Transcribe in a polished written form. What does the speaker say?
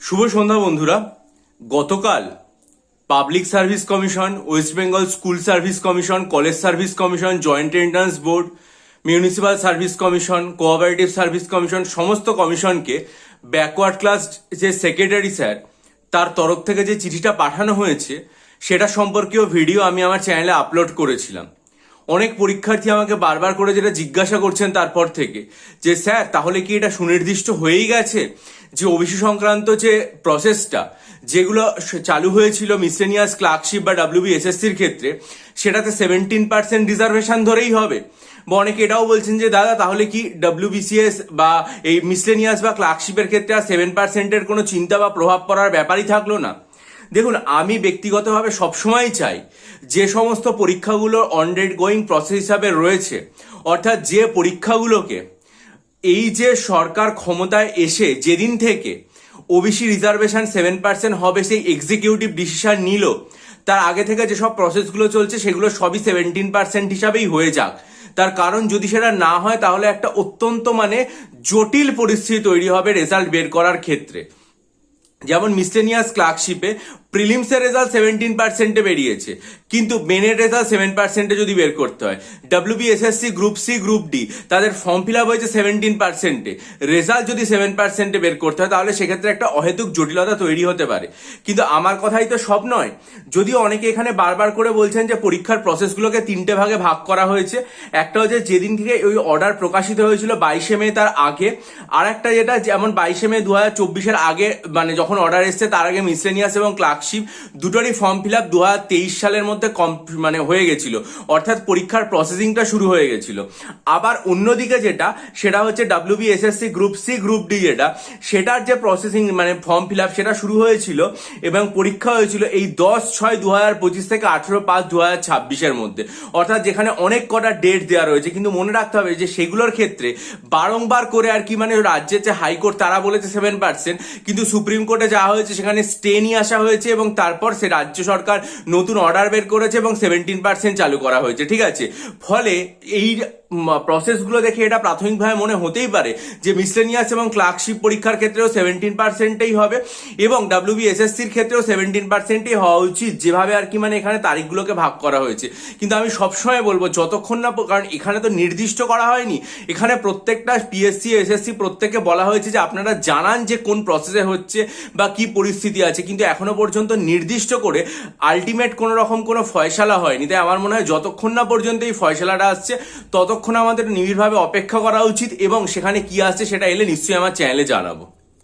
শুভ সন্ধ্যা বন্ধুরা। গতকাল public service commission, West Bengal school service commission, college service commission, joint entrance board, municipal service commission, cooperative service commission, সমস্ত কমিশনকে backward class যে secretary sir তার তরফ থেকে যে চিঠিটা পাঠানো হয়েছে সেটা সম্পর্কেও ভিডিও আমি আমার চ্যানেলে আপলোড করেছিলাম। অনেক পরীক্ষার্থী আমাকে বারবার করে যেটা জিজ্ঞাসা করছেন তারপর থেকে যে স্যার তাহলে কি এটা সুনির্দিষ্ট হয়েই গেছে যে ওবিসি সংক্রান্ত যে প্রসেসটা যেগুলো চালু হয়েছিল মিসলেনিয়াস ক্লার্কশিপ বা WBSSCর ক্ষেত্রে সেটাতে 17% রিজার্ভেশন ধরেই হবে। বা অনেকে এটাও বলছেন যে দাদা তাহলে কি WBCS বা এই মিসলেনিয়াস বা ক্লার্কশিপের ক্ষেত্রে আর 7%-এর কোনো চিন্তা বা প্রভাব পড়ার ব্যাপারই থাকলো না। দেখুন, আমি ব্যক্তিগতভাবে সবসময় চাই যে সমস্ত পরীক্ষাগুলো অনডেড গোয়িং প্রসেস হিসাবে রয়েছে, অর্থাৎ যে পরীক্ষাগুলোকে এই যে সরকার ক্ষমতায় এসে যেদিন থেকে ওবিসি রিজার্ভেশন 7% হবে সেই এক্সিকিউটিভ ডিসিশন নিল, তার আগে থেকে যেসব প্রসেসগুলো চলছে সেগুলো সবই 17% হিসাবেই হয়ে যাক। তার কারণ যদি সেটা না হয় তাহলে একটা অত্যন্ত জটিল পরিস্থিতি তৈরি হবে রেজাল্ট বের করার ক্ষেত্রে। যেমন মিসলেনিয়াস ক্লার্কশিপে প্রিলিমসের রেজাল্ট 17%-এ বেরিয়েছে, কিন্তু মেনের রেজাল্ট 7%-এ যদি বের করতে হয়। WBSSC group C group D তাদের ফর্ম ফিল আপ হয়েছে 17%-এ, রেজাল্ট যদি 7%-এ বের করতে হয় তাহলে সেক্ষেত্রে একটা অহেতুক জটিলতা তৈরি হতে পারে। কিন্তু আমার কথাই তো সব নয়। যদিও অনেকে এখানে বারবার করে বলছেন যে পরীক্ষার প্রসেসগুলোকে 3টে ভাগে ভাগ করা হয়েছে। একটা হচ্ছে যেদিন থেকে ওই অর্ডার প্রকাশিত হয়েছিল 22শে মে তার আগে, আর একটা যেটা যেমন 22শে মে 2024-এর আগে, যখন অর্ডার এসছে তার আগে মিসলেনিয়াস এবং ক্লার্কশিপ দুটোরই ফর্ম ফিল আপ 2023 সালের মধ্যে হয়ে গেছিল, অর্থাৎ পরীক্ষার প্রসেসিংটা শুরু হয়ে গেছিল। আবার অন্যদিকে যেটা সেটা হচ্ছে WBSSC group C group D যেটা, সেটার যে প্রসেসিং ফর্ম ফিল আপ সেটা শুরু হয়েছিল এবং পরীক্ষা হয়েছিল এই 10/6/2025 থেকে 18/5/2026-এর মধ্যে, অর্থাৎ যেখানে অনেক কটা ডেট দেওয়া রয়েছে। কিন্তু মনে রাখতে হবে যে সেগুলোর ক্ষেত্রে বারংবার করে রাজ্যের যে হাইকোর্ট তারা বলেছে 7%, কিন্তু সুপ্রিম কোর্টে যাওয়া হয়েছে সেখানে স্টে নিয়ে আসা হয়েছে এবং তারপর সে রাজ্য সরকার নতুন অর্ডার বের করেছে এবং 17% চালু করা হয়েছে। ঠিক আছে, ফলে এই প্রসেসগুলো দেখে এটা প্রাথমিকভাবে মনে হতেই পারে যে মিসলেনিয়াস এবং ক্লার্কশিপ পরীক্ষার ক্ষেত্রেও 17%-এই হবে এবং WBSSCর ক্ষেত্রেও 17%-এই হওয়া উচিত, যেভাবে এখানে তারিখগুলোকে ভাগ করা হয়েছে। কিন্তু আমি সবসময় বলবো যতক্ষণ না, কারণ এখানে তো নির্দিষ্ট করা হয়নি, এখানে প্রত্যেকটা PSC SSC প্রত্যেককে বলা হয়েছে যে আপনারা জানান যে কোন প্রসেসে হচ্ছে বা কি পরিস্থিতি আছে, কিন্তু এখনো পর্যন্ত নির্দিষ্ট করে আলটিমেট কোনো রকম কোনো ফয়সালা হয়নি। তাই আমার মনে হয় যতক্ষণ না পর্যন্ত এই ফয়সালাটা আসছে ততক্ষণ আমাদের নিবিড়ভাবে অপেক্ষা করা উচিত এবং সেখানে কি আসছে সেটা এলে নিশ্চয়ই আমার চ্যানেলে জানাবো।